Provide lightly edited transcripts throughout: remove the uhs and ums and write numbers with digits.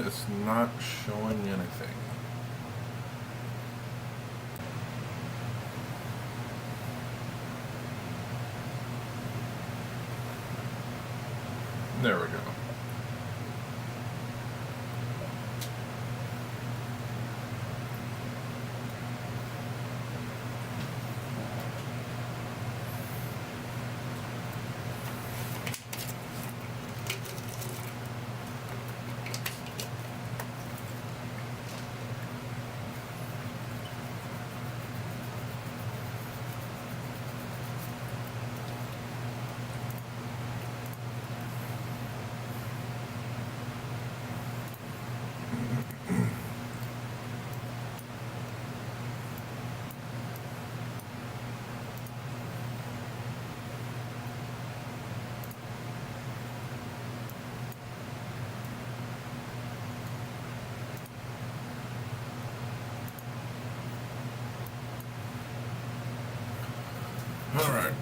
It's not showing anything. There we go. All right.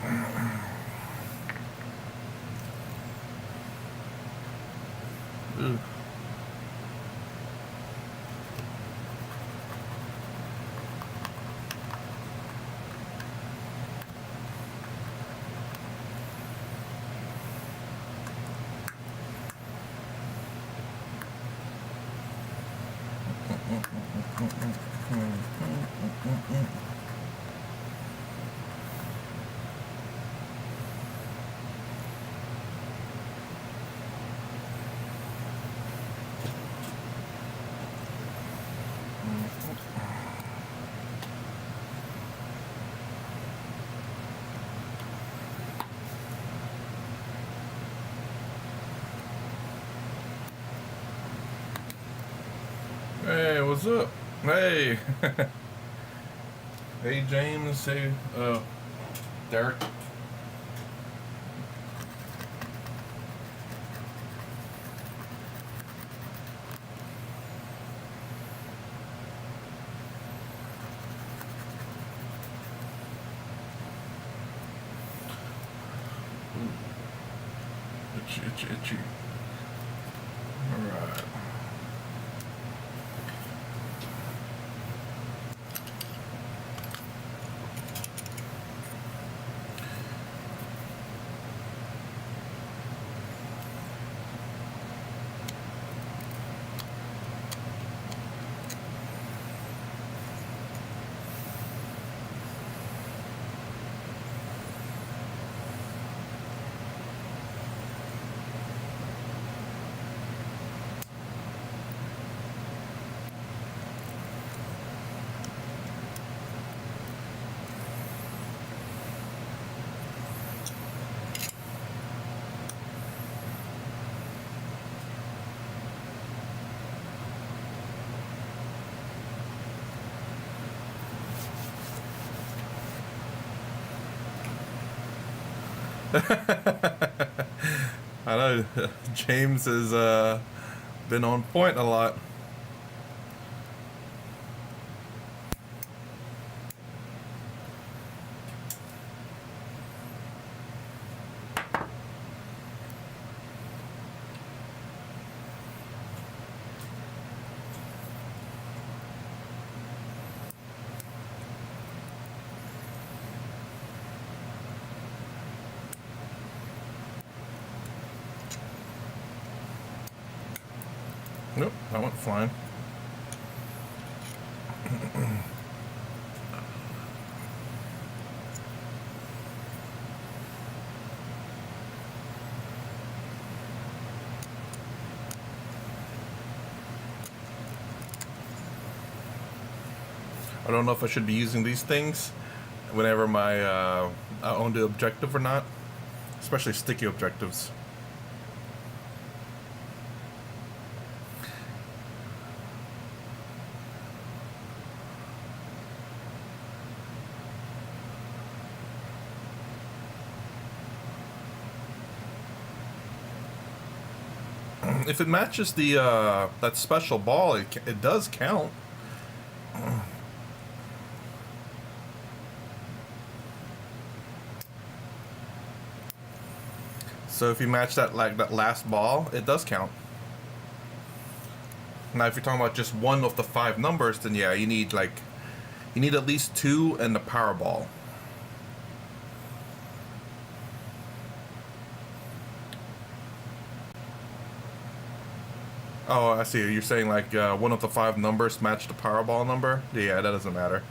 Ooh. Hey, what's up? Hey. Hey, James. Hey, Derek. Itchy, itchy, itchy. All right. I know James has been on point a lot. Nope, I went flying. I don't know if I should be using these things whenever I own the objective or not, especially sticky objectives. If it matches the that special ball, it does count. So if you match that like that last ball, it does count. Now, if you're talking about just one of the 5 numbers, then yeah, you need at least 2 and the Powerball. Oh, I see. You're saying like one of the 5 numbers match the Powerball number? Yeah, that doesn't matter.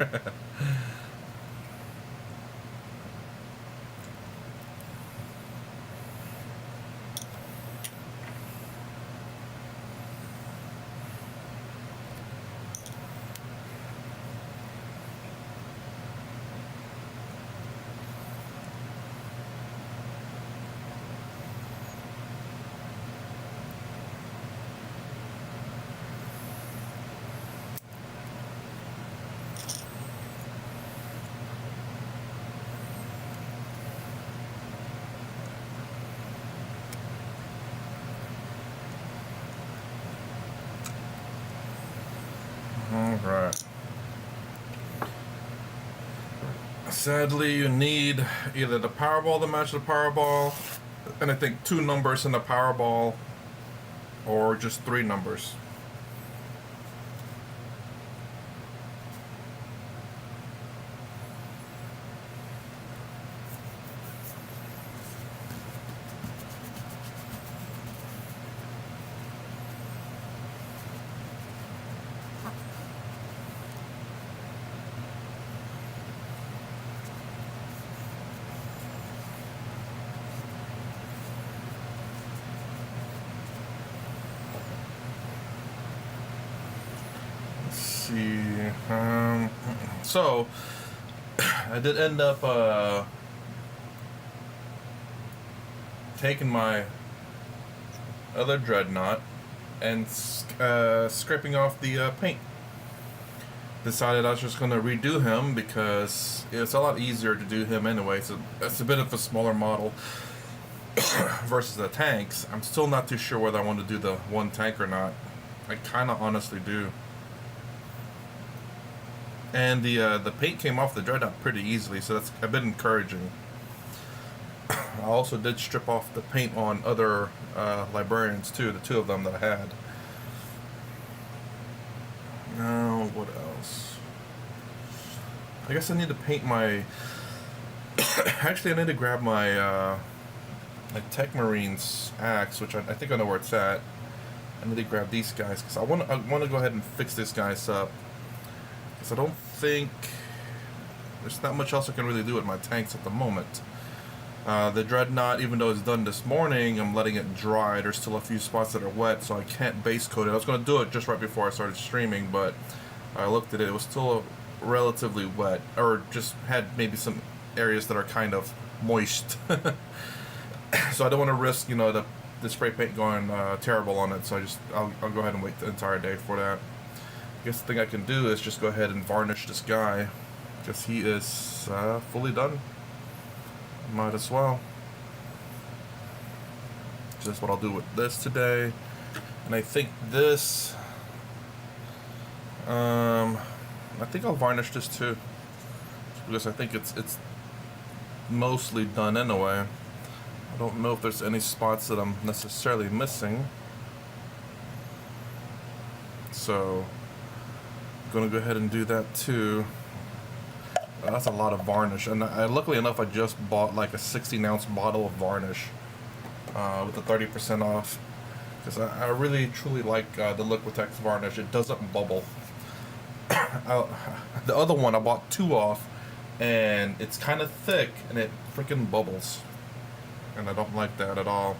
Alright. Sadly, you need either the Powerball to match the Powerball, and I think 2 numbers in the Powerball, or just 3 numbers. See, so I did end up taking my other Dreadnought and scraping off the paint. Decided I was just going to redo him because it's a lot easier to do him anyway. So it's a bit of a smaller model versus the tanks. I'm still not too sure whether I want to do the one tank or not. I kind of honestly do. And the paint came off the Dreadnought pretty easily, so that's a bit encouraging. I also did strip off the paint on other Librarians too, the 2 of them that I had. Now, what else? I guess I need to paint my... Actually, I need to grab my Tech Marines axe, which I think I know where it's at. I need to grab these guys, because I want to go ahead and fix this guys up. Because I don't think there's not much else I can really do with my tanks at the moment. The Dreadnought, even though it's done this morning, I'm letting it dry. There's still a few spots that are wet, so I can't base coat it. I was going to do it just right before I started streaming, but I looked at it. It was still relatively wet, or just had maybe some areas that are kind of moist. So I don't want to risk, the spray paint going terrible on it. So I'll go ahead and wait the entire day for that. I guess the thing I can do is just go ahead and varnish this guy, because he is fully done. Might as well. So that's what I'll do with this today. And I think this, I think I'll varnish this too, because I think it's mostly done anyway. I don't know if there's any spots that I'm necessarily missing. So I'm gonna go ahead and do that too. That's a lot of varnish, and luckily enough, I just bought like a 16-ounce bottle of varnish with the 30% off, because I really truly like the Liquitex varnish. It doesn't bubble. The other one I bought 2 off, and it's kind of thick, and it freaking bubbles, and I don't like that at all.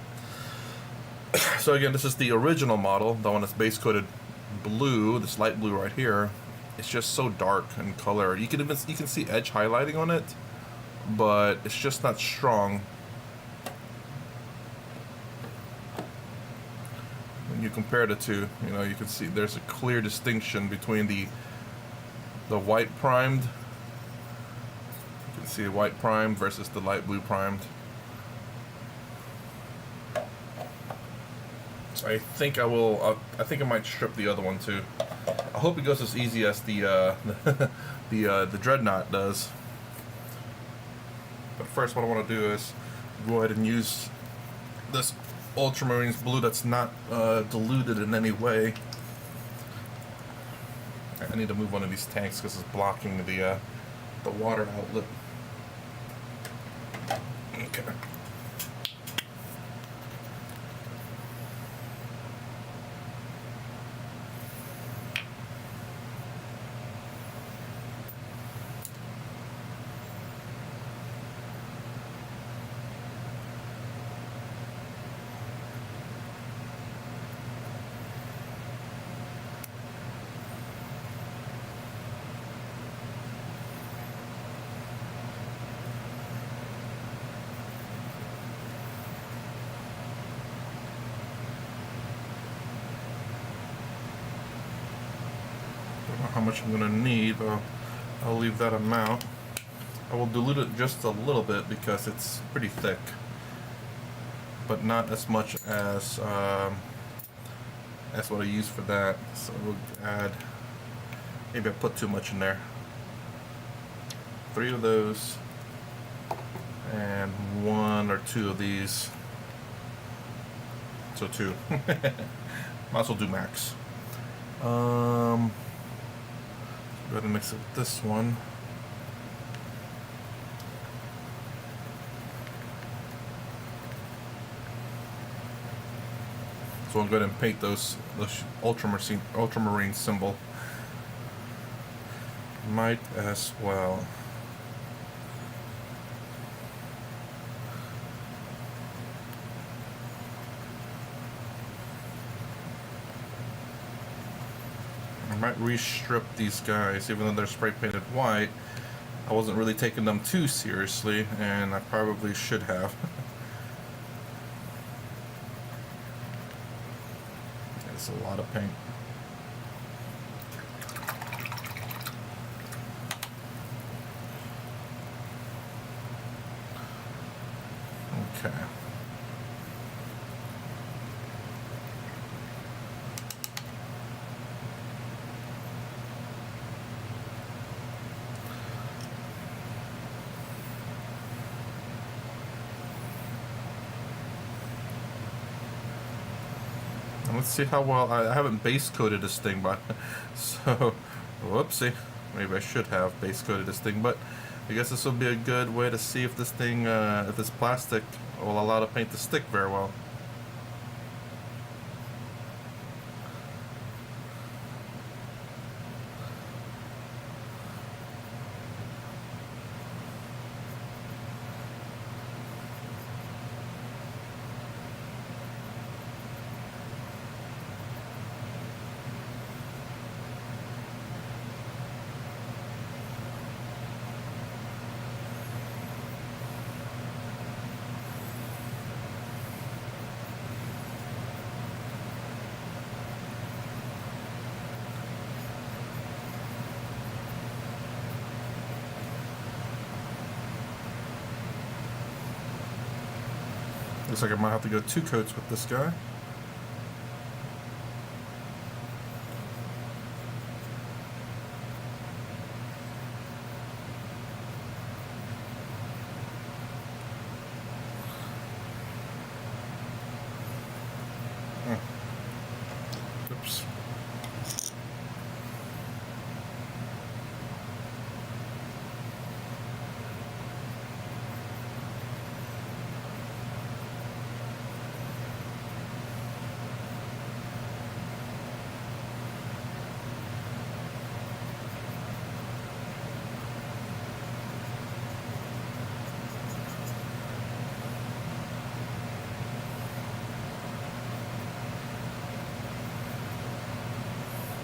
So again, this is the original model, the one that's base coated blue, this light blue right here. It's just so dark in color. You can see edge highlighting on it, but it's just not strong. When you compare the two, you can see there's a clear distinction between the white primed. You can see white primed versus the light blue primed. So I think I will. I think I might strip the other one too. I hope it goes as easy as the Dreadnought does. But first, what I want to do is go ahead and use this Ultramarines blue that's not diluted in any way. I need to move one of these tanks because it's blocking the water outlet. Okay. Don't know how much I'm gonna need, but I'll leave that amount. I will dilute it just a little bit because it's pretty thick, but not as much as what I use for that. So we'll add, maybe I put too much in there. 3 of those and 1 or 2 of these. So 2. Might as well do max. Go ahead and mix it with this one. So I'll go ahead and paint those ultramarine symbol. Might as well. I might restrip these guys, even though they're spray painted white. I wasn't really taking them too seriously, and I probably should have. It's a lot of paint. Okay. Let's see how well I haven't base coated this thing, but so whoopsie. Maybe I should have base coated this thing, but I guess this will be a good way to see if this thing, if this plastic will allow the paint to stick very well. Looks like I might have to go 2 coats with this guy. Oops.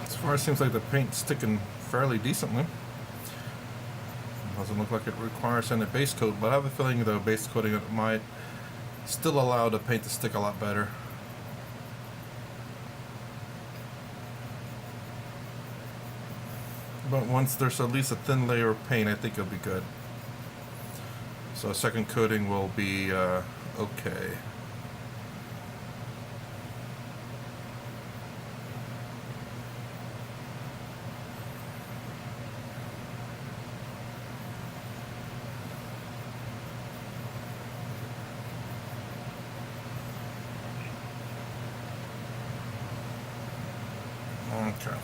As far as seems like the paint's sticking fairly decently. Doesn't look like it requires any base coat, but I have a feeling though base coating it might still allow the paint to stick a lot better. But once there's at least a thin layer of paint, I think it'll be good. So a second coating will be okay. Okay.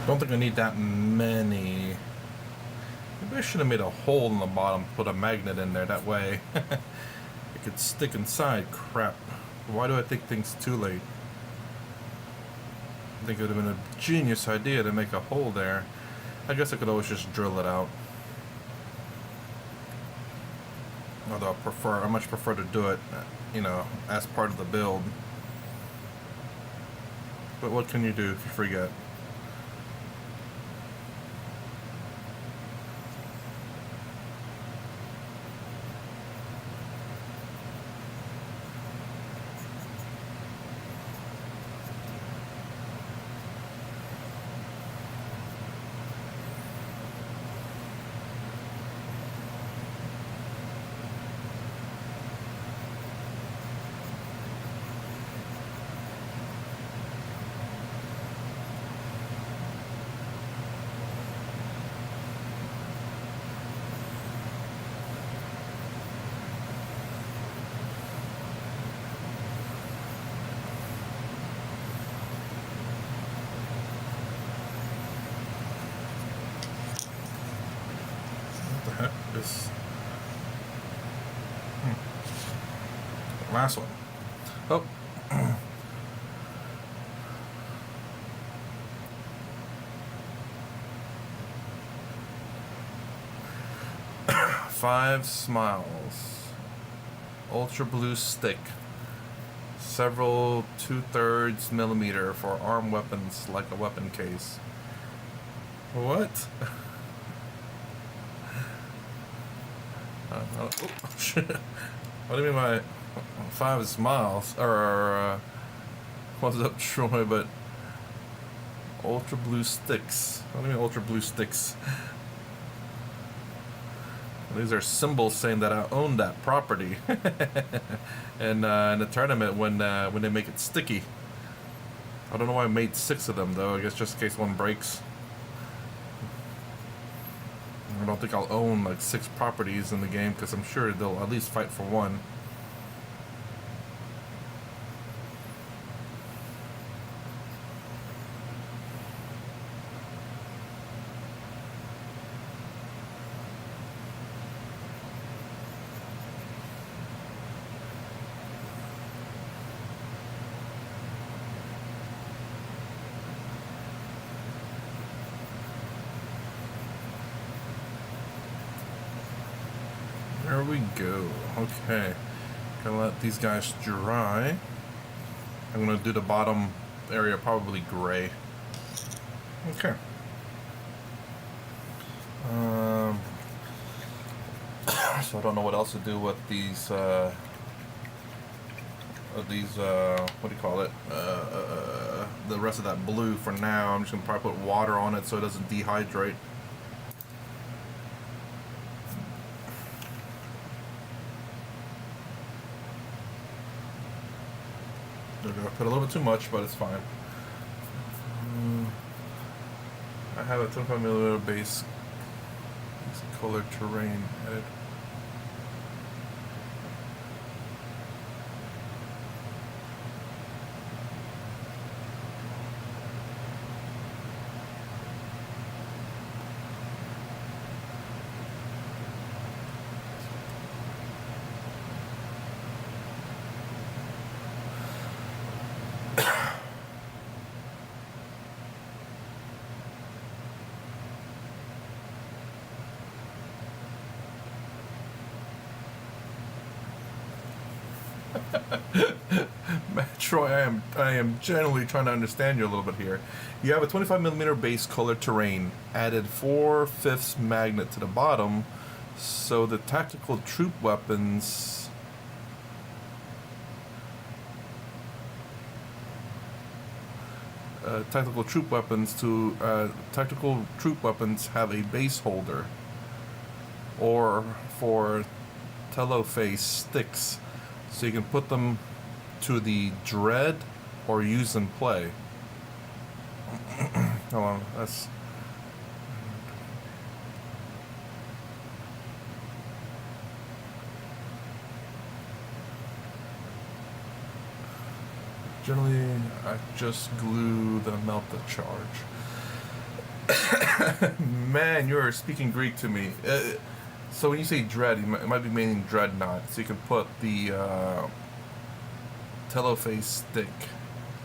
Don't think I need that many. Maybe I should have made a hole in the bottom, put a magnet in there. That way it could stick inside. Crap. Why do I think things too late? I think it would have been a genius idea to make a hole there. I guess I could always just drill it out. Although I much prefer to do it, you know, as part of the build. But what can you do if you forget? This last one. Oh. 5 smiles. Ultra blue stick. Several 2/3 millimeter for arm weapons like a weapon case. What? Oh, shit. What do you mean by 5 smiles? Or, what's up, Troy? But ultra blue sticks. What do you mean ultra blue sticks? These are symbols saying that I own that property. And in the tournament when they make it sticky. I don't know why I made 6 of them though. I guess just in case one breaks. I don't think I'll own like 6 properties in the game because I'm sure they'll at least fight for one. There we go. Okay. Gonna let these guys dry. I'm gonna do the bottom area probably gray. Okay. So I don't know what else to do with these, what do you call it? The rest of that blue for now. I'm just gonna probably put water on it so it doesn't dehydrate. There we go. Put a little bit too much, but it's fine. I have a 25mm base color terrain added. Troy, I am generally trying to understand you a little bit here. You have a 25mm base color terrain, added 4/5 magnet to the bottom, so the tactical troop weapons tactical troop weapons have a base holder, or for telophase sticks, so you can put them to the dread or use in play. Hold on, that's generally I just glue the melt the charge. Man, you're speaking Greek to me. So when you say dread, it might be meaning dreadnought. So you can put the telophase stick,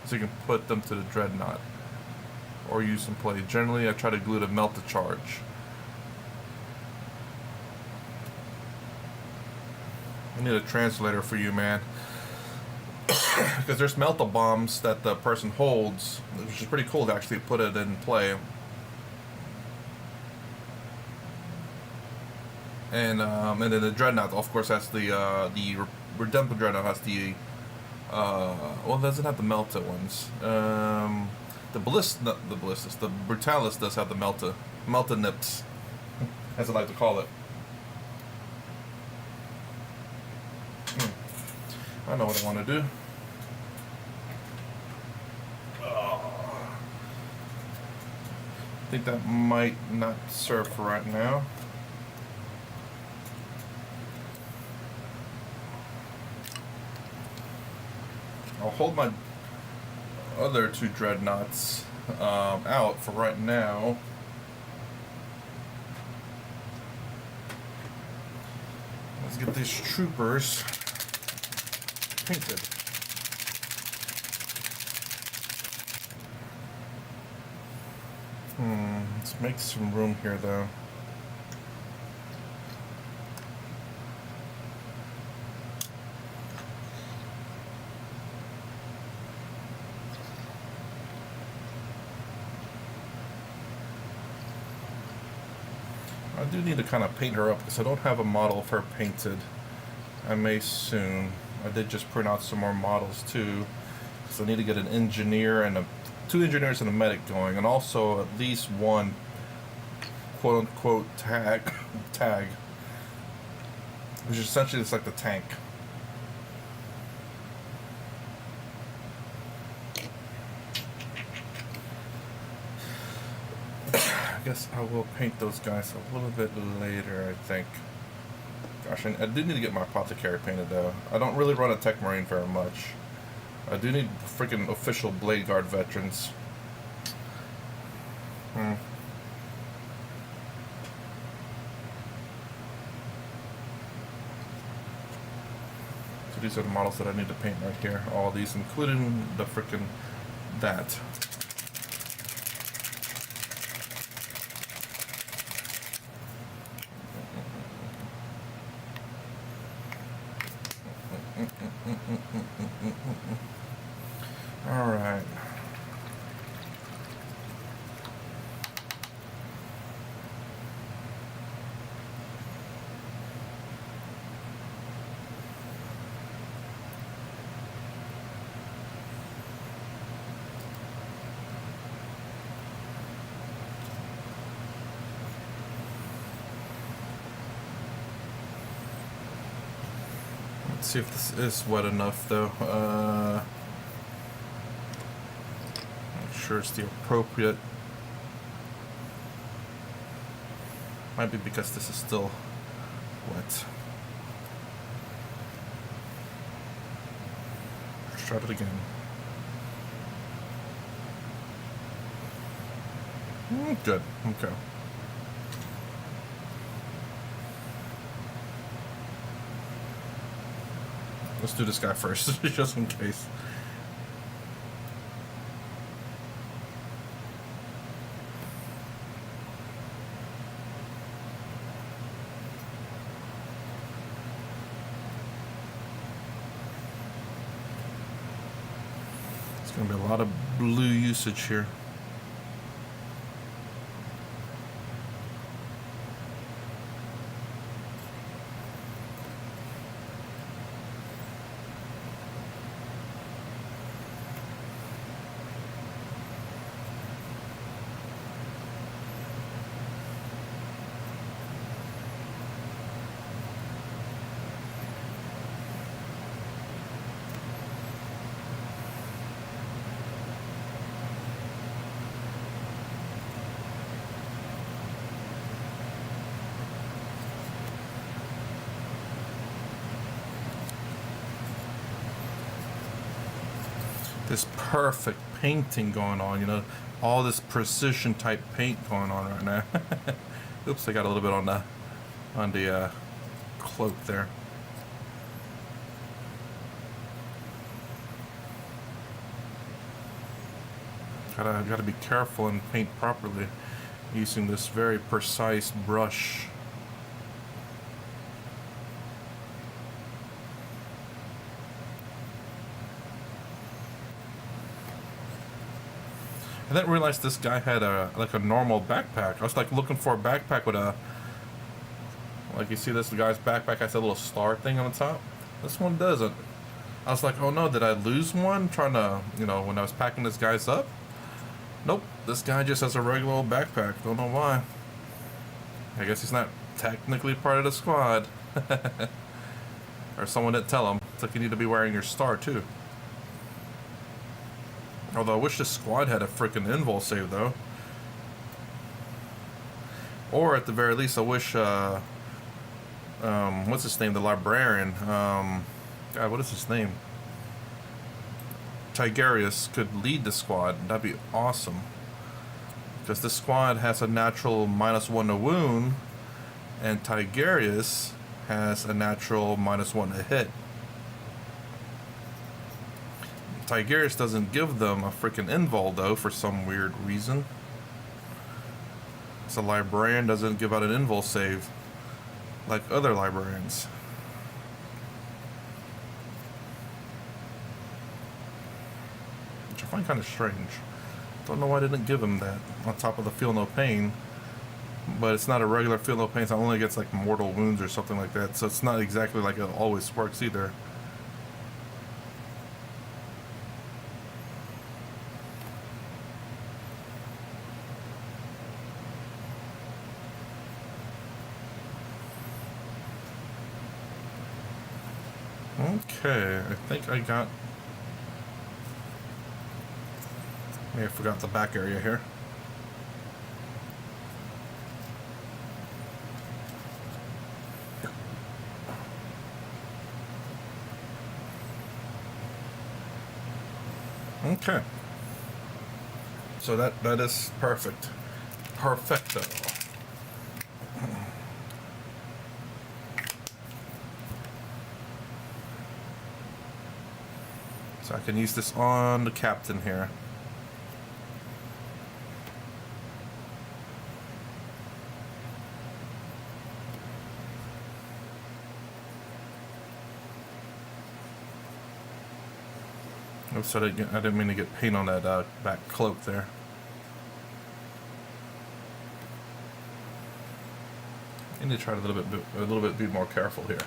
so you can put them to the dreadnought or use some play. Generally, I try to glue to melt the charge. I need a translator for you, man, because there's melta bombs that the person holds, which is pretty cool to actually put it in play. And then the dreadnought, of course, has the Redemptor dreadnought has the well, it doesn't have the melta ones. The Brutalis does have the melta nips, as I like to call it. I know what I want to do. I think that might not serve for right now. I'll hold my other two dreadnoughts out for right now. Let's get these troopers painted. Let's make some room here though. I do need to kind of paint her up because I don't have a model of her painted. I may soon. I did just print out some more models too, so I need to get an engineer and two engineers and a medic going, and also at least one quote-unquote tag, which is essentially just like the tank. I guess I will paint those guys a little bit later, I think. Gosh, I do need to get my apothecary painted though. I don't really run a Tech Marine very much. I do need freaking official Blade Guard veterans. So these are the models that I need to paint right here. All these, including the freaking that. All right. Let's see if this is wet enough though. Make sure it's the appropriate. Might be because this is still wet. Let's try it again. Good. Okay. Let's do this guy first, just in case. It's going to be a lot of blue usage here. This perfect painting going on, you know, all this precision type paint going on right now. Oops, I got a little bit on the cloak there. Gotta be careful and paint properly using this very precise brush. I didn't realize this guy had like a normal backpack. I was like looking for a backpack with a, like you see this guy's backpack has a little star thing on the top. This one doesn't. I was like, oh no, did I lose one trying to, you know, when I was packing this guy's up? Nope, this guy just has a regular old backpack. Don't know why. I guess he's not technically part of the squad. Or someone didn't tell him. It's like you need to be wearing your star too. Although I wish this squad had a freaking invul save though. Or at the very least I wish what's his name? The librarian. God, what is his name? Tigurius could lead the squad. That'd be awesome. Because this squad has a natural -1 to wound, and Tigurius has a natural -1 to hit. Tigurius doesn't give them a freaking invul though for some weird reason. So librarian doesn't give out an invul save like other librarians. Which I find kind of strange. Don't know why they didn't give him that on top of the feel no pain. But it's not a regular feel no pain, so it only gets like mortal wounds or something like that. So it's not exactly like it always works either. Okay, I think I got... Maybe I forgot the back area here. Okay. So that is perfect. Perfecto. So I can use this on the captain here. Oops, I didn't mean to get paint on that back cloak there. I need to try a little bit be more careful here,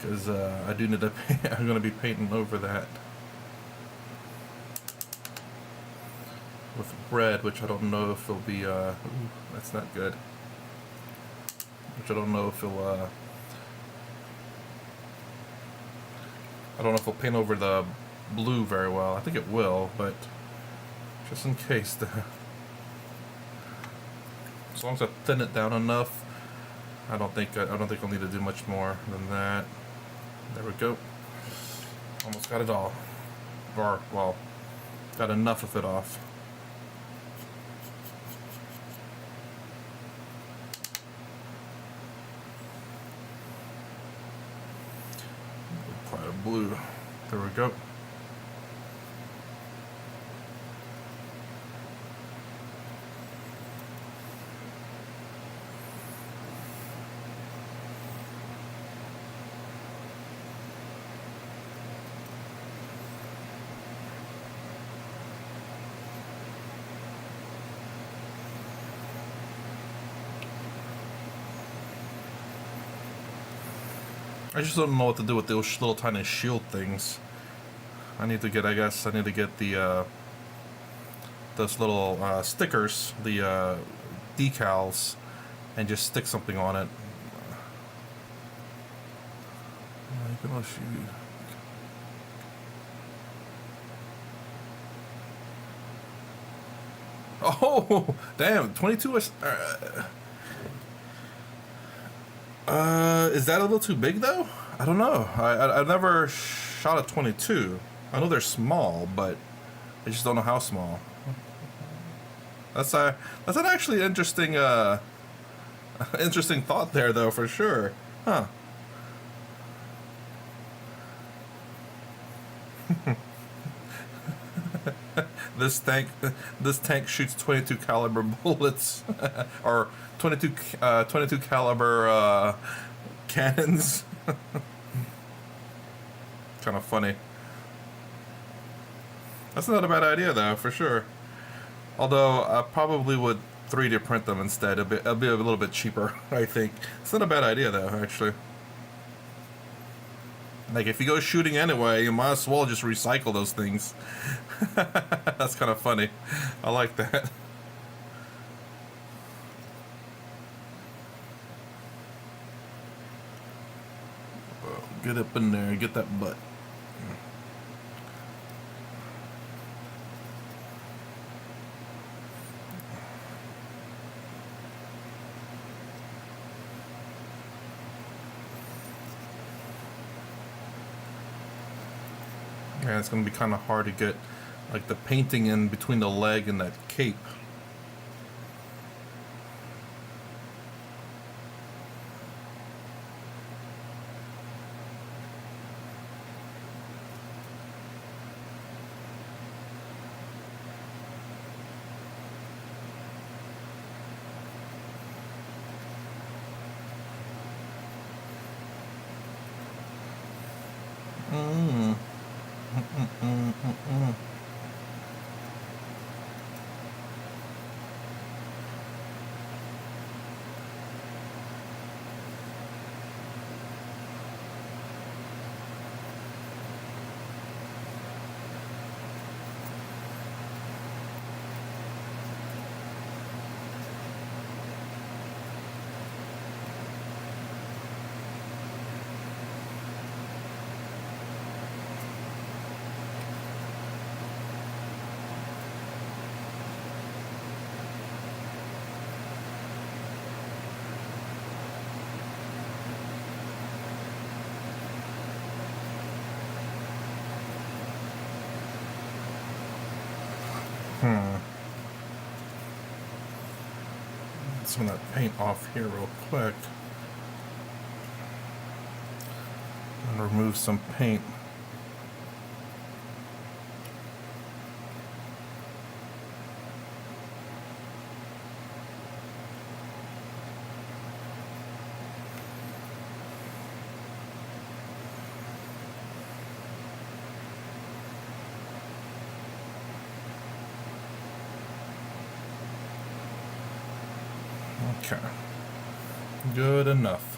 because I do need to. I'm going to be painting over that with red, which I don't know if it'll be. Ooh, that's not good. Which I don't know if it'll I don't know if it'll paint over the blue very well. I think it will, but just in case, as long as I thin it down enough, I don't think I'll need to do much more than that. There we go. Almost got it all, or well, got enough of it off. Apply the blue. There we go. I just don't know what to do with those little tiny shield things. I need to get the those little stickers, the decals, and just stick something on it. Oh, damn! 22 is. Is that a little too big though? I don't know. I've never shot a 22. I know they're small, but I just don't know how small. That's an actually interesting interesting thought there though, for sure. Huh. This tank shoots 22 caliber bullets, or 22 caliber cannons. Kind of funny. That's not a bad idea though, for sure. Although I probably would 3D print them instead. It'll be a little bit cheaper, I think. It's not a bad idea though, actually. Like, if you go shooting anyway, you might as well just recycle those things. That's kind of funny. I like that. Get up in there, get that butt. Yeah, it's going to be kind of hard to get like the painting in between the leg and that cape. Some of that paint off here real quick and remove some paint. Okay, good enough.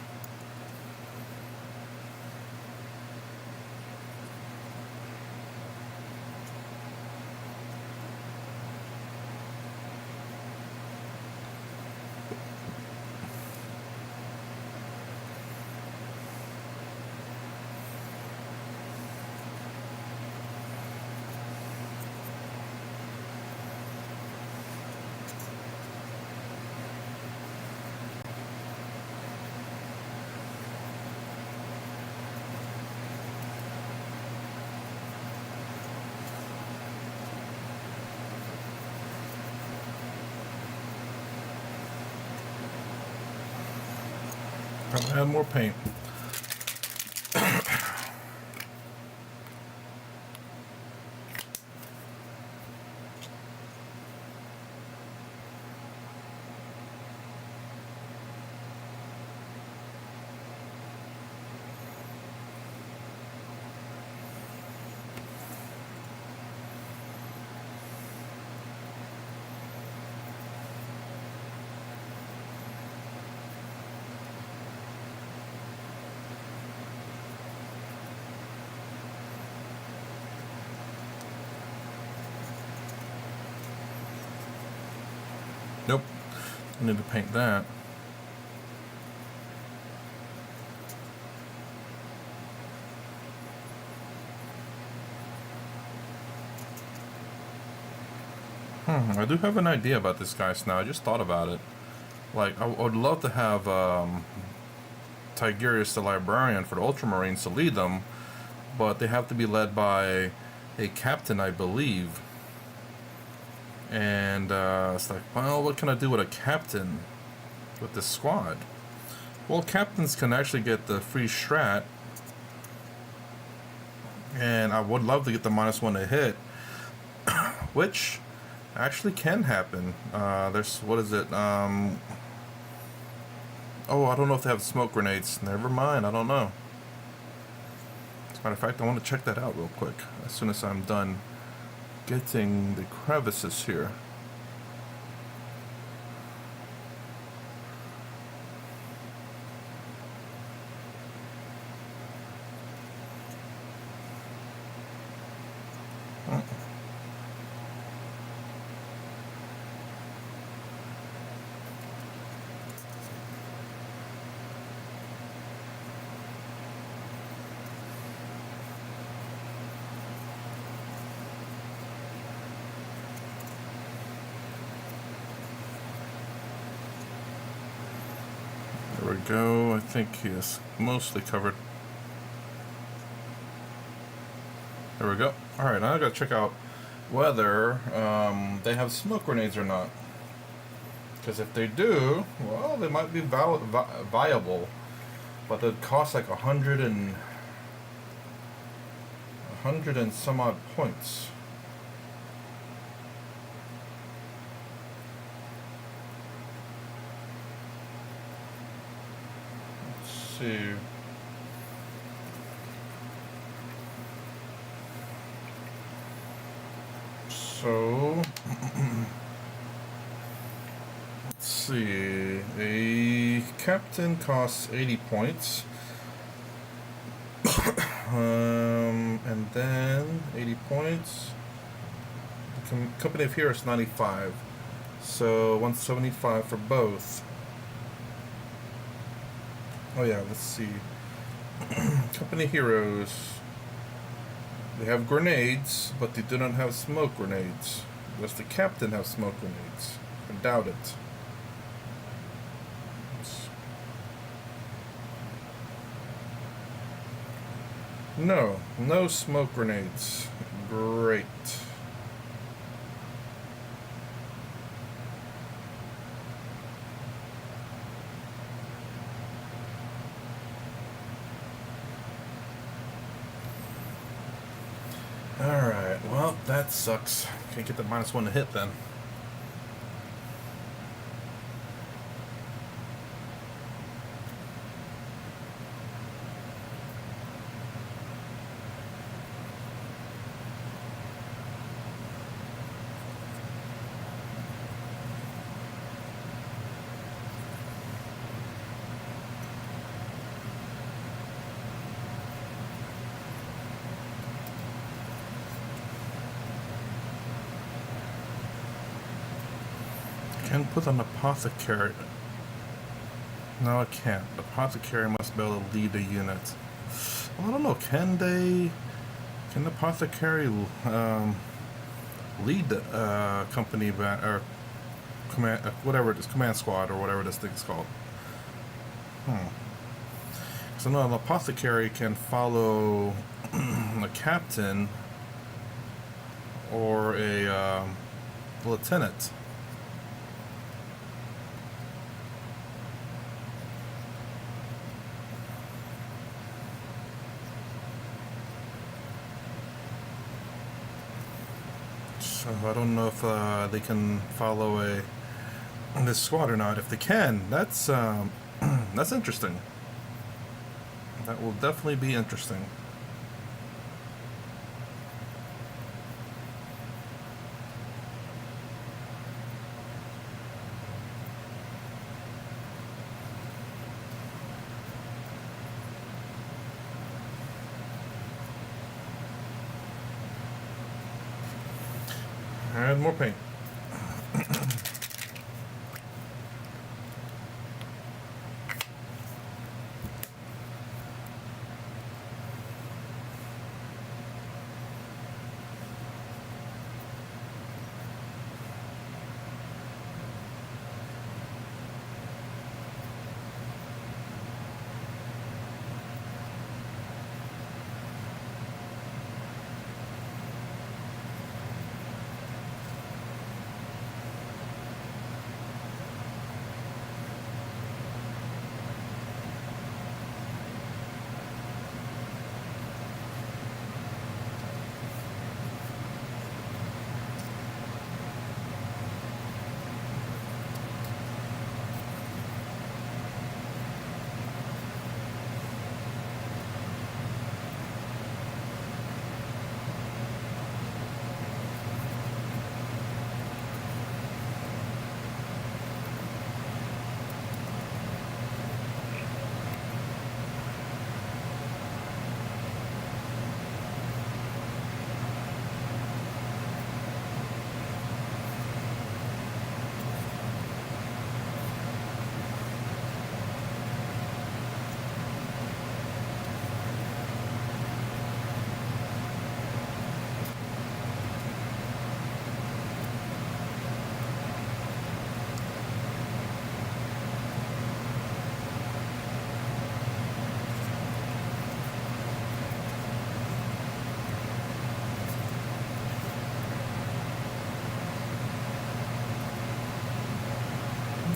I'm gonna add more paint. Nope. I need to paint that. I do have an idea about this guys now. I just thought about it. Like, I would love to have Tigurius the Librarian for the Ultramarines to lead them, but they have to be led by a captain, I believe. And it's like, well, what can I do with a captain with this squad? Well, captains can actually get the free strat, and I would love to get the -1 to hit, which actually can happen. There's, what is it? Oh, I don't know if they have smoke grenades. Never mind, I don't know. As a matter of fact, I want to check that out real quick as soon as I'm done getting the crevices here. There we go. I think he is mostly covered. There we go. Alright, now I gotta check out whether they have smoke grenades or not. Because if they do, well, they might be viable. But it costs like 100 and some odd points. Let's see. So, let's see. A captain costs 80 points. And then 80 points. The company of heroes 95. So 175 for both. Oh yeah, let's see. Company heroes. They have grenades, but they do not have smoke grenades. Does the captain have smoke grenades? I doubt it. No, no smoke grenades. Great. Alright, well, that sucks. Can't get the -1 to hit then. Can put an apothecary. No, I can't. The apothecary must be able to lead a unit. Well, I don't know. Can the apothecary lead the company or command, whatever it is, command squad or whatever this thing's called? So no, an apothecary can follow a captain or a lieutenant. So I don't know if they can follow this squad or not. If they can, that's that's interesting. That will definitely be interesting. Add more paint.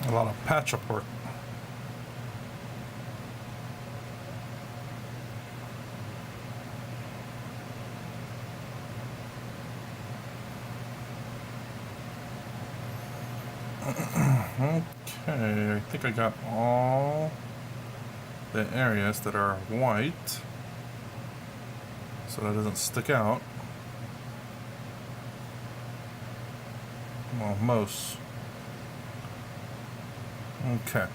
A lot of patch up work. Okay, I think I got all the areas that are white, so that doesn't stick out. Well, most. Okay.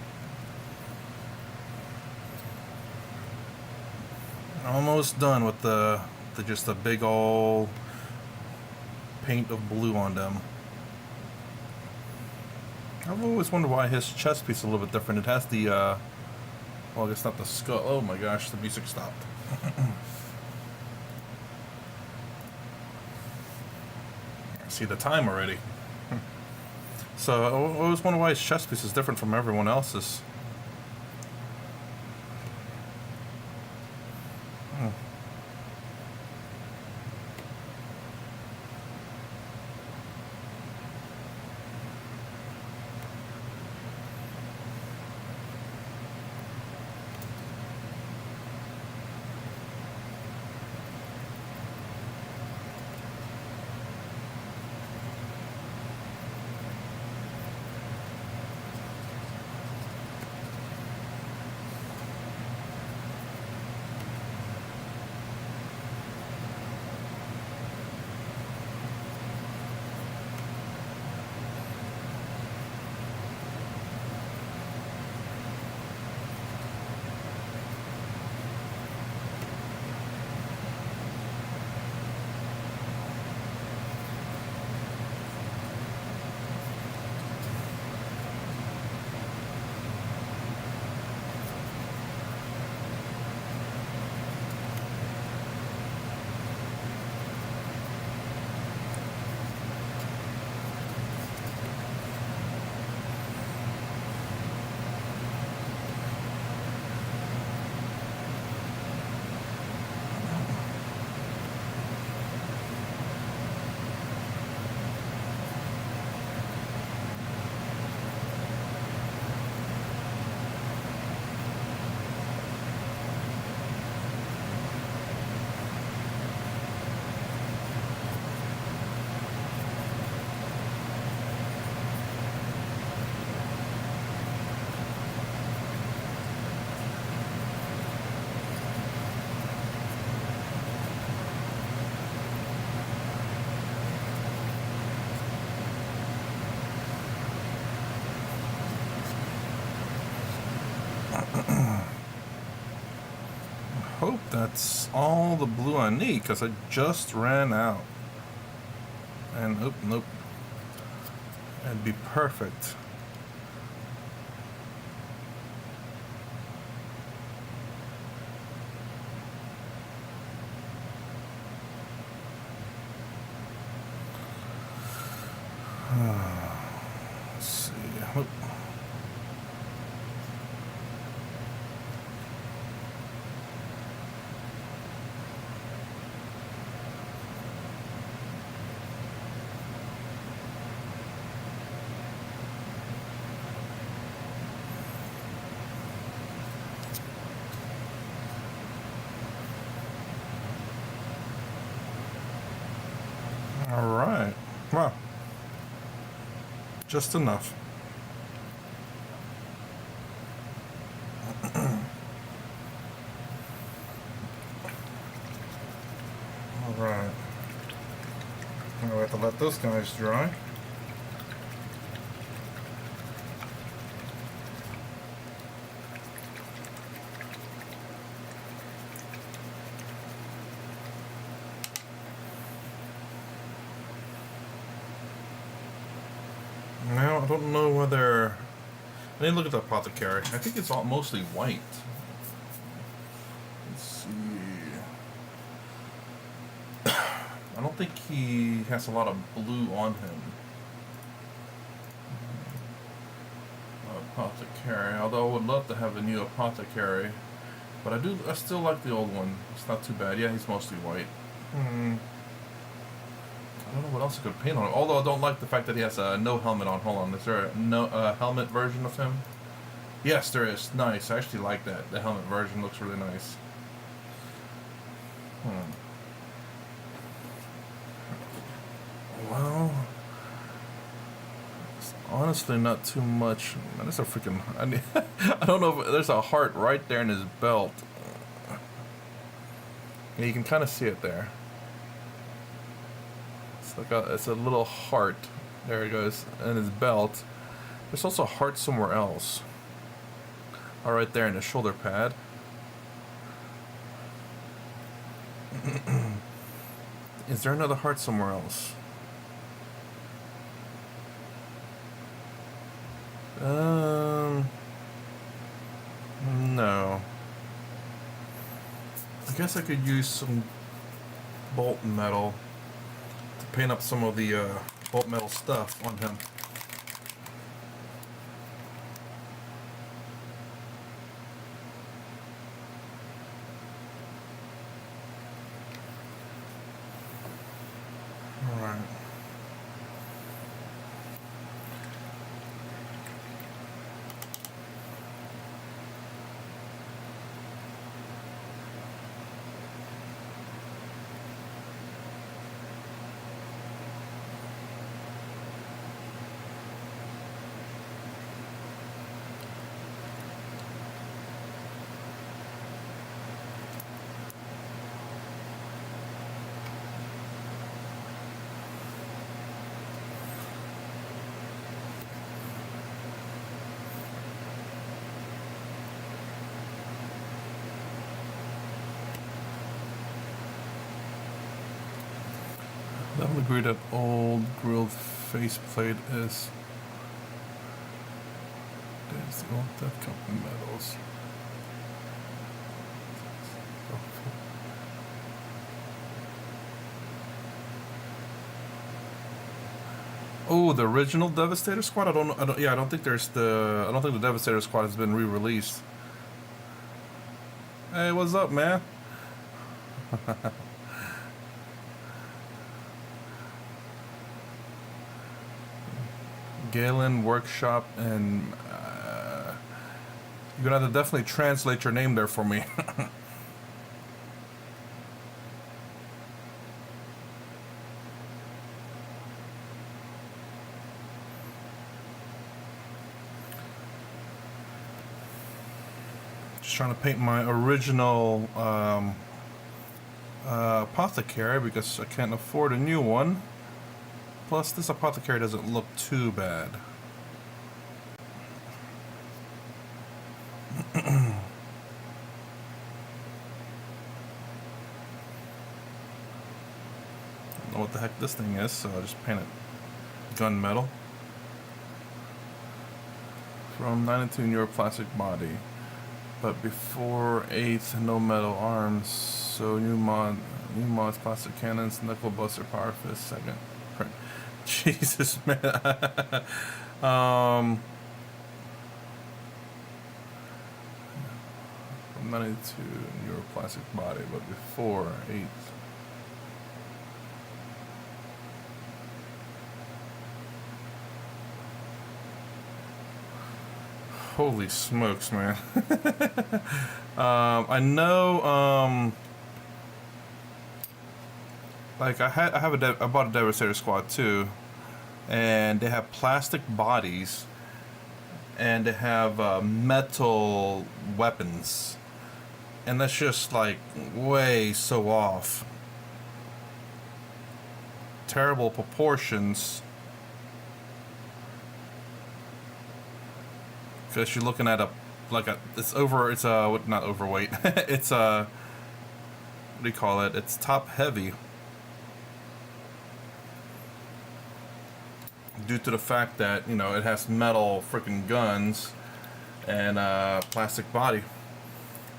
Almost done with the just a big old paint of blue on them. I've always wondered why his chest piece is a little bit different. It has the, well, I guess not the skull. Oh my gosh, the music stopped. I see the time already. So I always wonder why his chest piece is different from everyone else's. hope that's all the blue I need, because I just ran out. And nope. That'd be perfect. Let's see. Oop. All right. Well, just enough. All right. I'm gonna have to let those guys dry. Now I don't know whether. I need to look at the apothecary. I think it's all mostly white. Let's see. I don't think he has a lot of blue on him. Apothecary. Although I would love to have a new apothecary, but I still like the old one. It's not too bad. Yeah, he's mostly white. I don't know what else I could paint on him. Although I don't like the fact that he has a no helmet on. Hold on, is there a no helmet version of him? Yes, there is. Nice. I actually like that. The helmet version looks really nice. Well, it's honestly not too much. Man, that's a freaking. I don't know if there's a heart right there in his belt. Yeah, you can kind of see it there. It's a little heart. There it goes. In his belt. There's also a heart somewhere else. Oh, right there in his shoulder pad. Is there another heart somewhere else? No. I guess I could use some bolt metal to paint up some of the bolt metal stuff on him. Alright. I would agree that old grilled faceplate is. There's the old Death Company medals. Oh, the original Devastator Squad. I don't know. I don't think there's the. I don't think the Devastator Squad has been re-released. Hey, what's up, man? Galen Workshop, and you're gonna have to definitely translate your name there for me. Just trying to paint my original apothecary because I can't afford a new one. Plus, this apothecary doesn't look too bad. know what the heck this thing is, so I'll just paint it gunmetal. From 92 in your plastic body. But before 8th, no metal arms. So new mods, plastic cannons, knuckle buster, power fist, second print. Jesus, man. 92 in your plastic body, but before 8th. Holy smokes, man. I know, like I bought a Devastator Squad too, and they have plastic bodies, and they have metal weapons, and that's just like way so off. Terrible proportions. Because you're looking at it's not overweight. It's what do you call it? It's top heavy. Due to the fact that, you know, it has metal freaking guns and plastic body.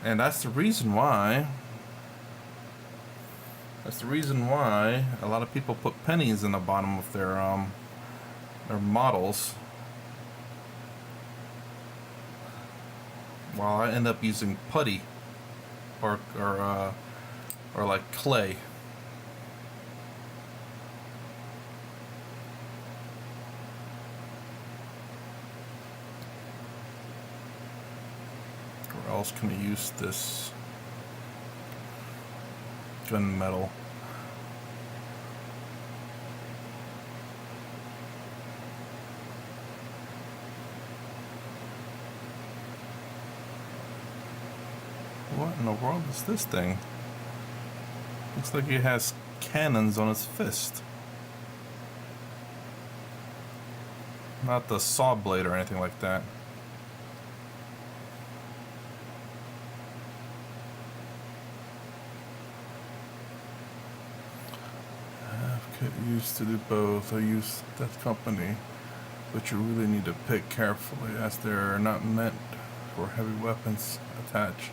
And that's the reason why a lot of people put pennies in the bottom of their models. While I end up using putty or like clay. Where else can I use this gunmetal? What in the world is this thing? Looks like it has cannons on its fist. Not the saw blade or anything like that. I've got used to do both. I use that company, but you really need to pick carefully as they're not meant for heavy weapons attached.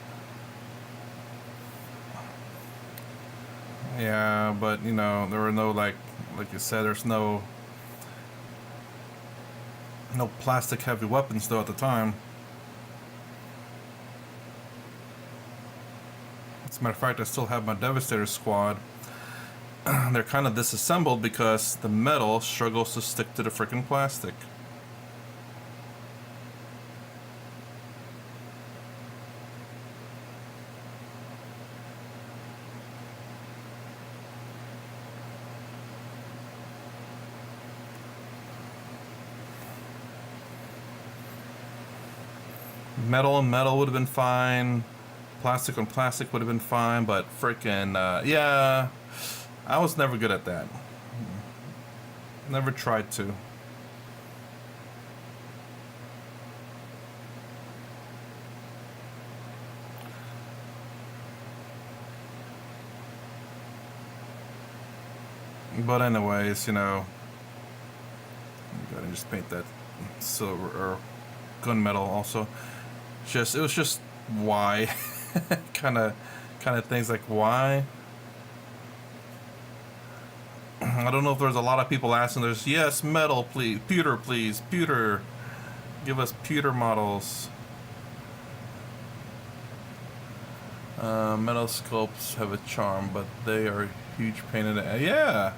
Yeah, but you know, there were no like you said, there's no plastic heavy weapons though at the time. As a matter of fact, I still have my Devastator Squad. They're kind of disassembled because the metal struggles to stick to the freaking plastic. Metal on metal would have been fine. Plastic on plastic would have been fine, but freaking, yeah, I was never good at that. Never tried to. But anyways, you know, I'm gonna just paint that silver or gunmetal also. It was just why kind of things like why. I don't know if there's a lot of people asking. There's yes, metal, please, pewter, please, pewter. Give us pewter models. Metal sculpts have a charm, but they are a huge pain in the yeah.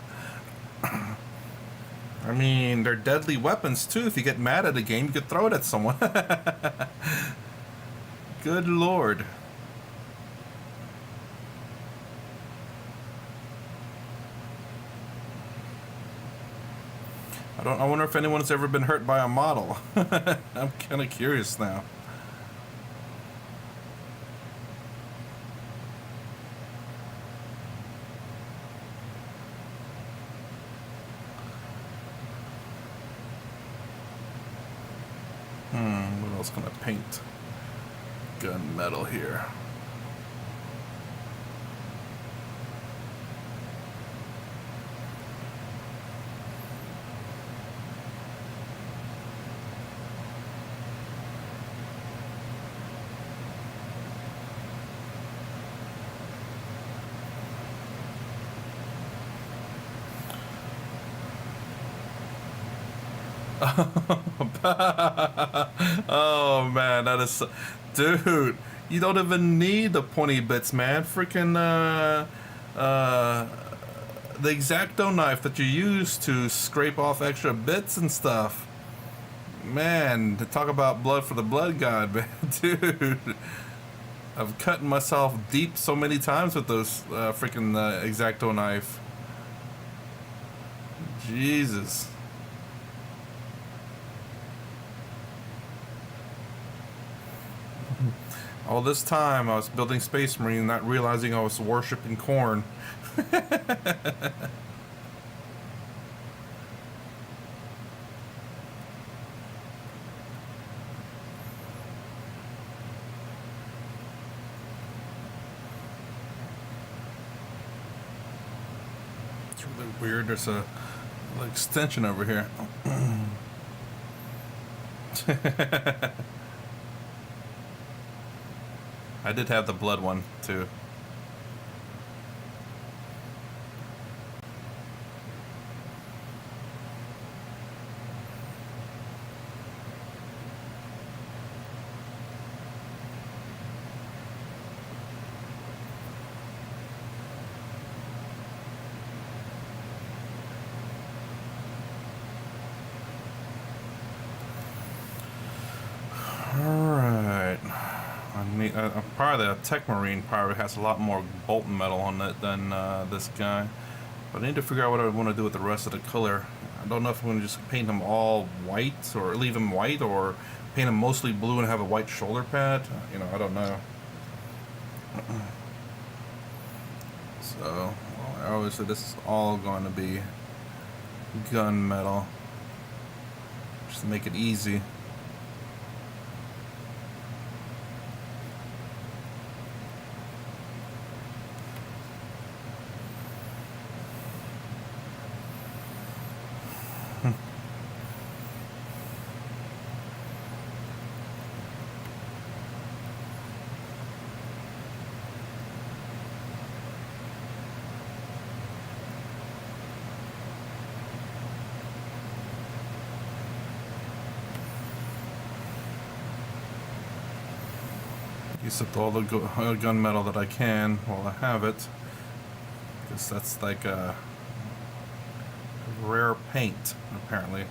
I mean, they're deadly weapons too. If you get mad at a game, you could throw it at someone. Good lord. I wonder if anyone's ever been hurt by a model. I'm kind of curious now. What else can I paint? Gunmetal here. Oh man, that is, dude. You don't even need the pointy bits, man. Freaking uh, the X-Acto knife that you use to scrape off extra bits and stuff. Man, to talk about blood for the blood god, man, dude. I've cut myself deep so many times with those freaking X-Acto knife. Jesus. All this time I was building Space Marine, not realizing I was worshipping corn. It's really weird. There's a little extension over here. I did have the blood one too. Alright. Probably the Tech Marine probably has a lot more Bolton metal on it than this guy. But I need to figure out what I want to do with the rest of the color. I don't know if I'm going to just paint them all white or leave them white or paint them mostly blue and have a white shoulder pad. You know, I don't know. So, well, obviously this is all going to be gunmetal. Just to make it easy. Use up all the gunmetal that I can while I have it, because that's like a rare paint apparently.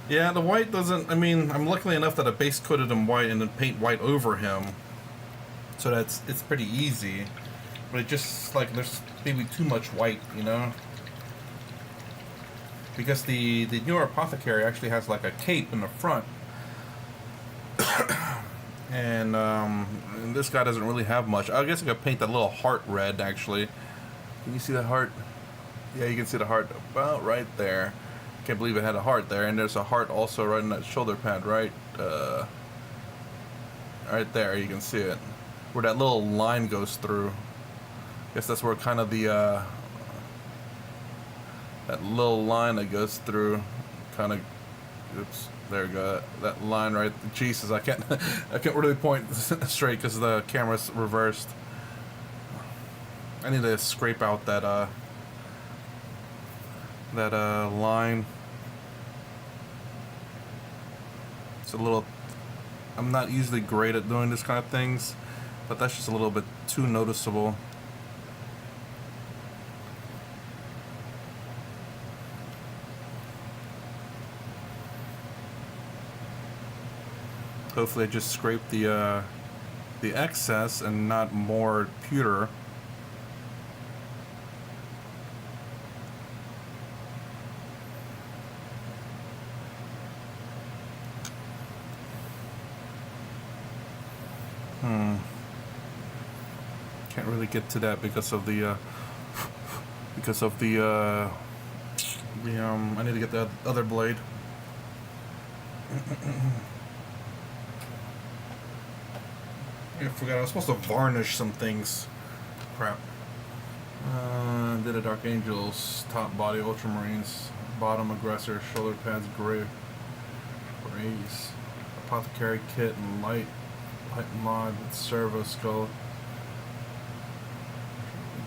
Yeah, the white doesn't, I mean, I'm lucky enough that I base coated him white and then paint white over him. So it's pretty easy. But it just, like, there's maybe too much white, you know? Because the newer Apothecary actually has, like, a cape in the front. And this guy doesn't really have much. I guess I could paint that little heart red, actually. Can you see the heart? Yeah, you can see the heart about right there. Can't believe it had a heart there, and there's a heart also right in that shoulder pad, right there. You can see it, where that little line goes through. Guess that's where kind of the that little line that goes through, kind of. Oops, there you go. That line right. Jesus, I can't really point straight because the camera's reversed. I need to scrape out that line. It's a little, I'm not usually great at doing this kind of things, but that's just a little bit too noticeable. Hopefully I just scrape the excess and not more pewter. Can't really get to that because of the I need to get the other blade. I forgot I was supposed to varnish some things. Crap. Did a Dark Angels, top body Ultramarines, bottom aggressor, shoulder pads, grays, apothecary kit, and light mod with servo skull,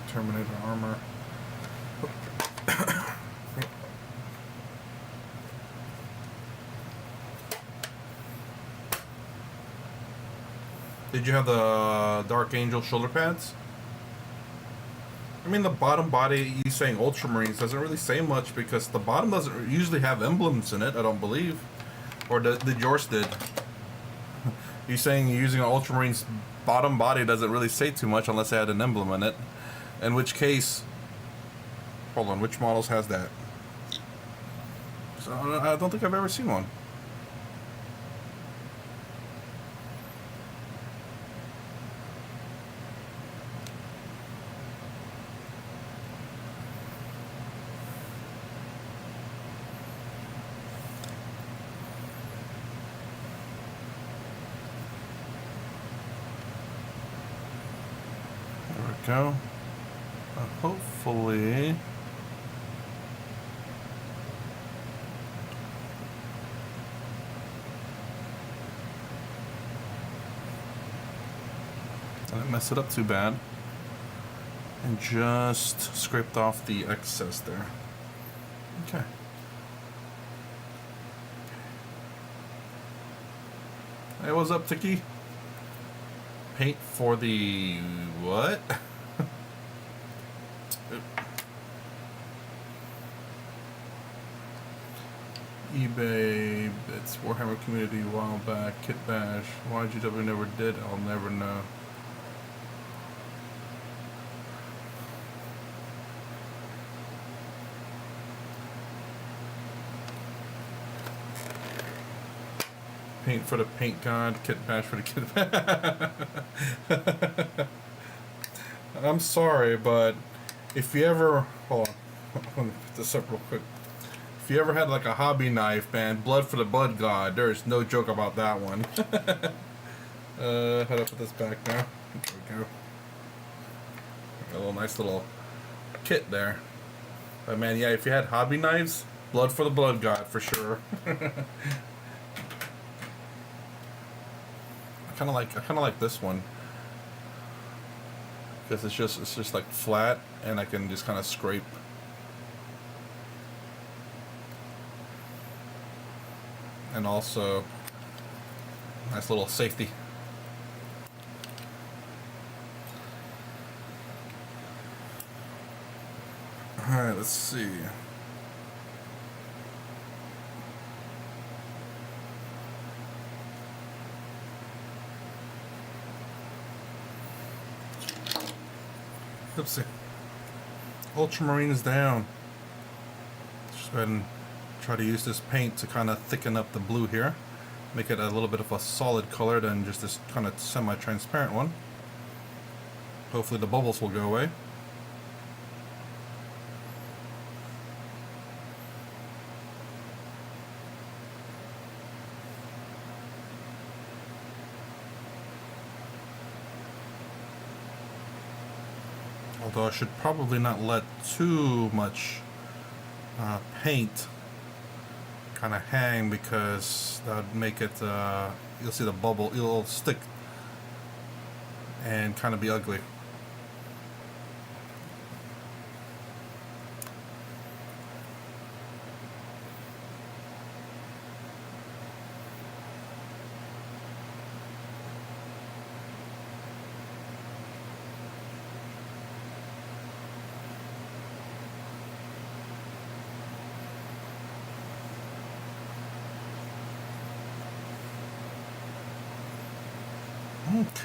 Terminator armor. Did you have the Dark Angel shoulder pads? I mean, the bottom body, you saying Ultramarines, doesn't really say much because the bottom doesn't usually have emblems in it, I don't believe. Or did yours did? You saying you're using an Ultramarines bottom body doesn't really say too much unless it had an emblem in it. In which case, hold on, which models has that? So, I don't think I've ever seen one. Go. Hopefully. Didn't mess it up too bad. And just scraped off the excess there. Okay. Hey, what's up, Tiki? Paint for the what? eBay, it's Warhammer Community a while back, Kit Bash, YGW never did, I'll never know. Paint for the paint god, Kit Bash for the Kit Bash. I'm sorry, but if you ever, hold on, let me put this up real quick. If you ever had like a hobby knife, man, blood for the blood god, there's no joke about that one. How do I put this back now? There we go. A little nice little kit there. But man, yeah, if you had hobby knives, blood for the blood god for sure. I kind of like this one because it's just like flat, and I can just kind of scrape. And also, nice little safety. Alright, let's see. Oopsie. Ultramarine is down. Just go ahead and try to use this paint to kind of thicken up the blue here, make it a little bit of a solid color than just this kind of semi-transparent one. Hopefully the bubbles will go away. Although I should probably not let too much paint kind of hang, because that would make it, you'll see the bubble, it'll stick and kind of be ugly.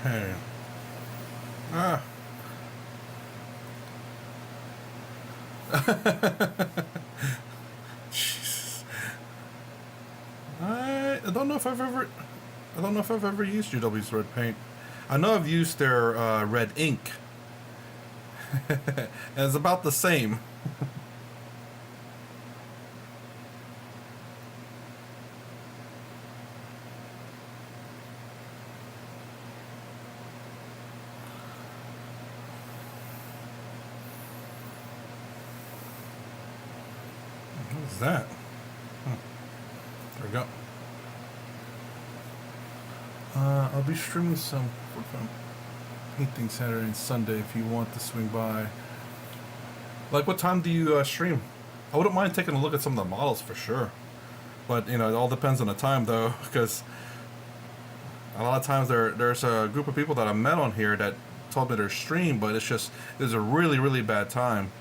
Okay. Jesus. I don't know if I've ever used UW's red paint. I know I've used their red ink, And it's about the same. What is that? There we go. I'll be streaming some painting Saturday and Sunday if you want to swing by. Like, what time do you stream? I wouldn't mind taking a look at some of the models for sure. But, it all depends on the time, though, because a lot of times there's a group of people that I met on here that told me their stream, but it's a really, really bad time.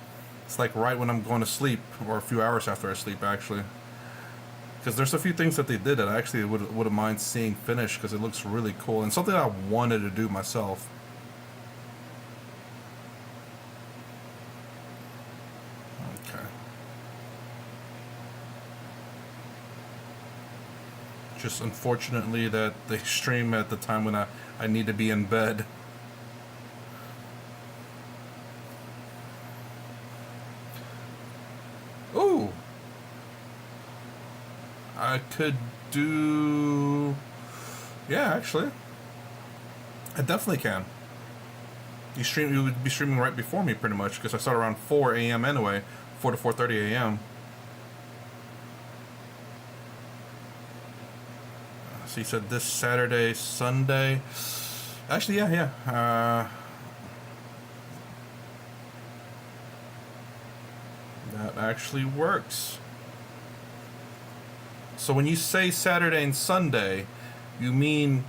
It's like right when I'm going to sleep, or a few hours after I sleep, actually. Because there's a few things that they did that I actually wouldn't mind seeing finished, because it looks really cool, and something I wanted to do myself. Okay. Just unfortunately that they stream at the time when I need to be in bed. Ooh! I could do... Yeah, actually. I definitely can. You would be streaming right before me, pretty much, because I start around 4 a.m. anyway. 4 to 4:30 a.m. So you said this Saturday, Sunday... Actually, yeah. That actually works. So when you say Saturday and Sunday, you mean,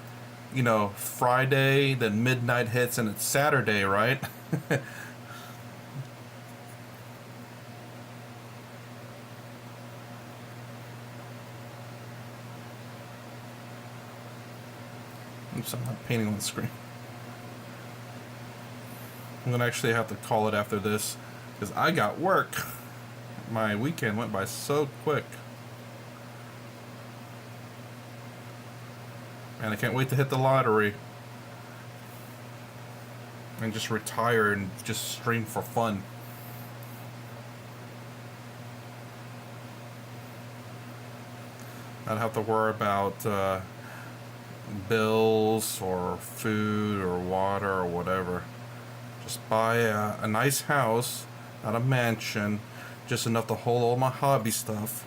Friday, then midnight hits and it's Saturday, right? Oops, I'm not painting on the screen. I'm going to actually have to call it after this, because I got work. My weekend went by so quick. And I can't wait to hit the lottery. And just retire and just stream for fun. Not have to worry about bills or food or water or whatever. Just buy a nice house, not a mansion, just enough to hold all my hobby stuff.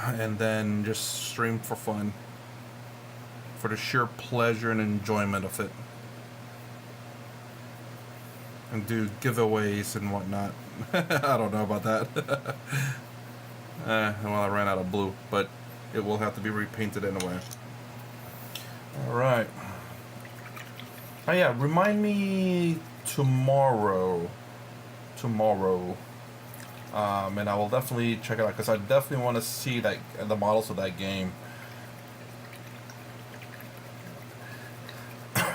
And then just stream for fun. For the sheer pleasure and enjoyment of it. And do giveaways and whatnot. I don't know about that. Well, I ran out of blue, but it will have to be repainted anyway. Alright. Oh yeah, remind me tomorrow. And I will definitely check it out, because I definitely want to see the models of that game.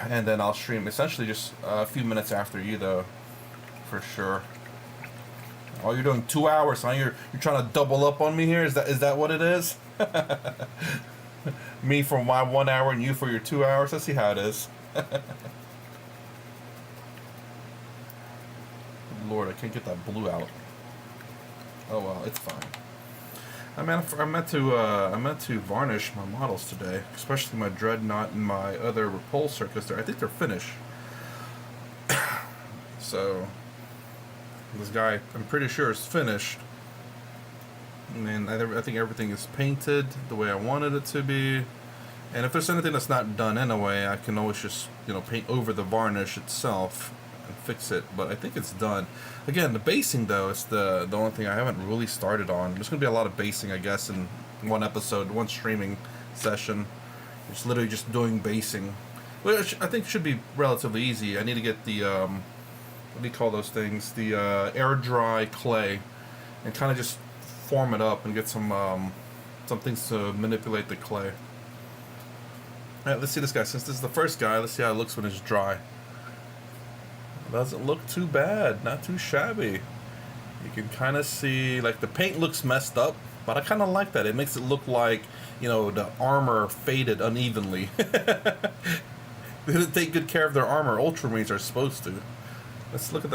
And then I'll stream essentially just a few minutes after you, though, for sure. Oh, you're doing 2 hours, huh? You're trying to double up on me here? Is that what it is? Me for my 1 hour and you for your 2 hours? Let's see how it is. Lord, I can't get that blue out. Oh well, it's fine. I meant to varnish my models today, especially my Dreadnought and my other Repulsor, because I think they're finished. So this guy, I'm pretty sure, is finished. And I think everything is painted the way I wanted it to be. And if there's anything that's not done anyway, I can always just paint over the varnish itself and fix it. But I think it's done. Again, the basing though is the only thing I haven't really started on. There's gonna be a lot of basing, I guess, in one episode, one streaming session. It's literally just doing basing, which I think should be relatively easy. I need to get the what do you call those things? The air dry clay, and kind of just form it up and get some things to manipulate the clay. Alright, let's see this guy. Since this is the first guy, let's see how it looks when it's dry. Doesn't look too bad, not too shabby. You can kind of see, like, the paint looks messed up, but I kind of like that. It makes it look like, the armor faded unevenly. They didn't take good care of their armor. Ultramarines are supposed to. Let's look at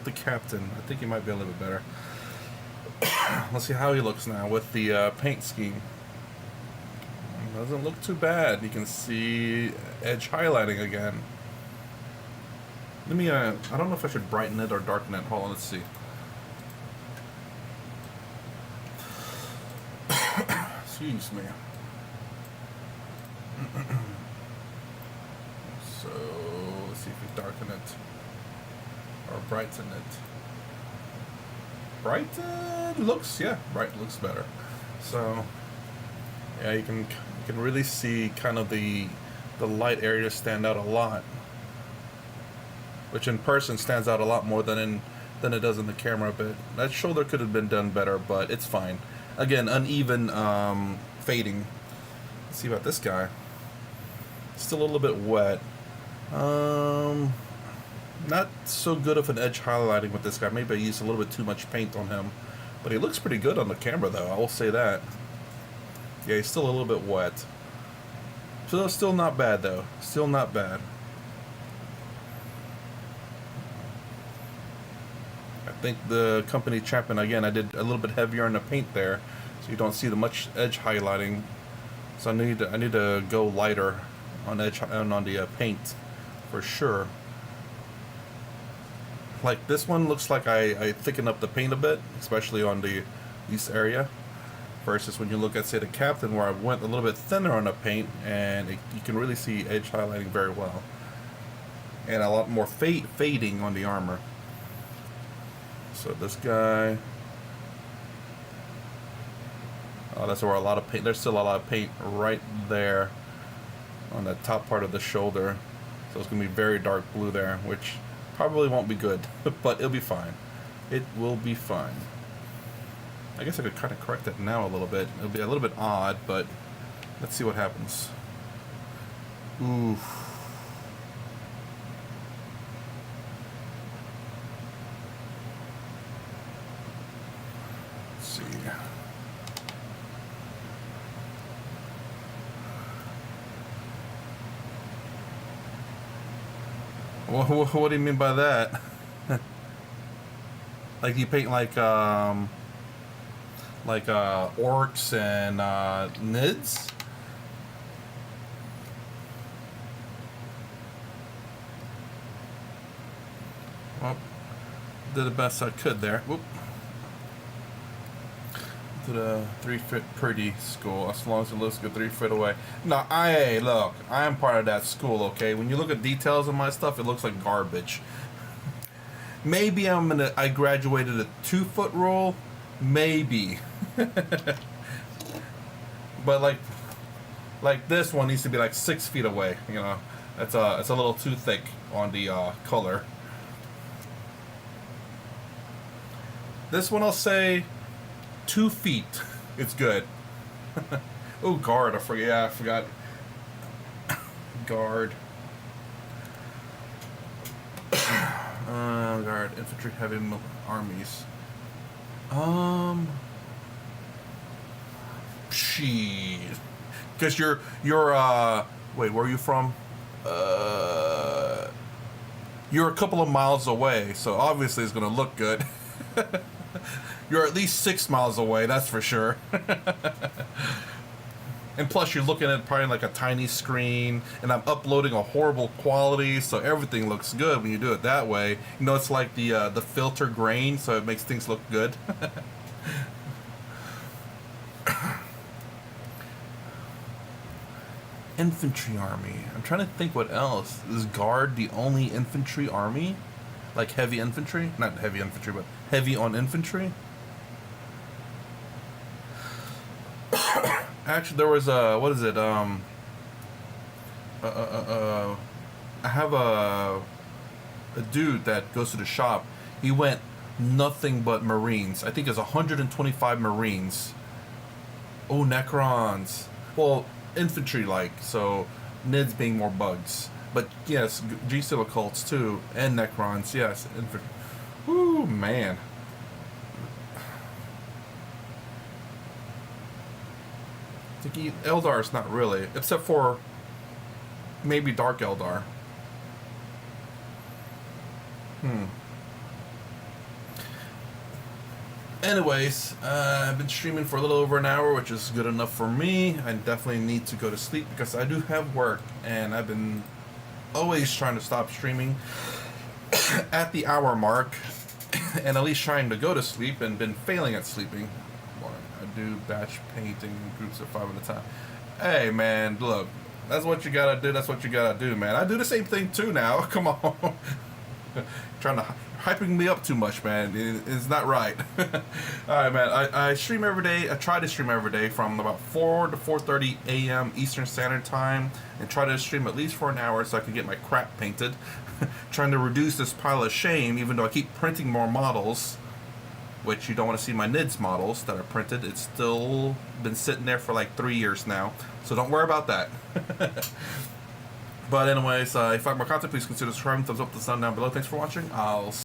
the captain. I think he might be a little bit better. Let's see how he looks now with the paint scheme. Doesn't look too bad. You can see edge highlighting again. Let me, I don't know if I should brighten it or darken it. Hold on, let's see. Excuse me. So, let's see if we darken it. Or brighten it. Brighten looks, yeah, bright looks better. So, yeah, you can really see kind of the light areas stand out a lot, which in person stands out a lot more than it does in the camera. But that shoulder could have been done better, but it's fine. Again, uneven fading. Let's see about this guy. Still a little bit wet. Not so good of an edge highlighting with this guy. Maybe I used a little bit too much paint on him, but he looks pretty good on the camera, though. I will say that. Yeah, he's still a little bit wet. So still not bad, though. Still not bad. I think the company champion, again, I did a little bit heavier on the paint there, so you don't see the much edge highlighting. So I need to go lighter on edge and on the paint for sure. Like this one looks like I thicken up the paint a bit, especially on the east area, versus when you look at, say, the captain, where I went a little bit thinner on the paint, and you can really see edge highlighting very well, and a lot more fading on the armor. So this guy, oh, that's where a lot of paint. There's still a lot of paint right there on the top part of the shoulder, so it's gonna be very dark blue there, which probably won't be good, but it'll be fine. It will be fine. I guess I could kind of correct it now a little bit. It'll be a little bit odd, but let's see what happens. Ooh. Let's see. What do you mean by that? Like you paint like orcs and nids? Well, did the best I could there. Whoop. To the 3 foot pretty school, as long as it looks good 3 foot away. No, look, I am part of that school, okay? When you look at details of my stuff, it looks like garbage. Maybe I graduated a 2 foot rule, maybe. But like this one needs to be like 6 feet away, you know. It's a little too thick on the color. This one I'll say 2 feet. It's good. Oh, guard. I forgot. Guard. Guard. Infantry heavy armies. Jeez. Because you're wait, where are you from? You're a couple of miles away, so obviously it's gonna look good. You're at least 6 miles away, that's for sure. And plus you're looking at probably like a tiny screen, and I'm uploading a horrible quality, so everything looks good when you do it that way. You know, it's like the filter grain, so it makes things look good. Infantry army. I'm trying to think what else. Is Guard the only infantry army? Like heavy infantry? Not heavy infantry, but heavy on infantry? Actually, there was what is it? I have a dude that goes to the shop. He went nothing but Marines. I think it's 125 Marines. Oh, Necrons. Well, infantry like, so Nids being more bugs. But yes, G-Steel occults too, and Necrons, yes. Woo, man. Eldar's not really, except for maybe Dark Eldar. Anyways, I've been streaming for a little over an hour, which is good enough for me. I definitely need to go to sleep because I do have work, and I've been always trying to stop streaming at the hour mark, and at least trying to go to sleep, and been failing at sleeping. I do batch painting in groups of 5 at a time. Hey, man, look, that's what you gotta do. That's what you gotta do, man. I do the same thing too now. Come on, trying to hyping me up too much, man. It's not right. All right, man. I stream every day. I try to stream every day from about 4 to 4:30 a.m. Eastern Standard Time, and try to stream at least for an hour so I can get my crap painted. Trying to reduce this pile of shame, even though I keep printing more models, which you don't want to see my NIDS models that are printed. It's still been sitting there for like 3 years now, so don't worry about that. But anyways, if you like my content, please consider subscribing, thumbs up the sun down below. Thanks for watching. I'll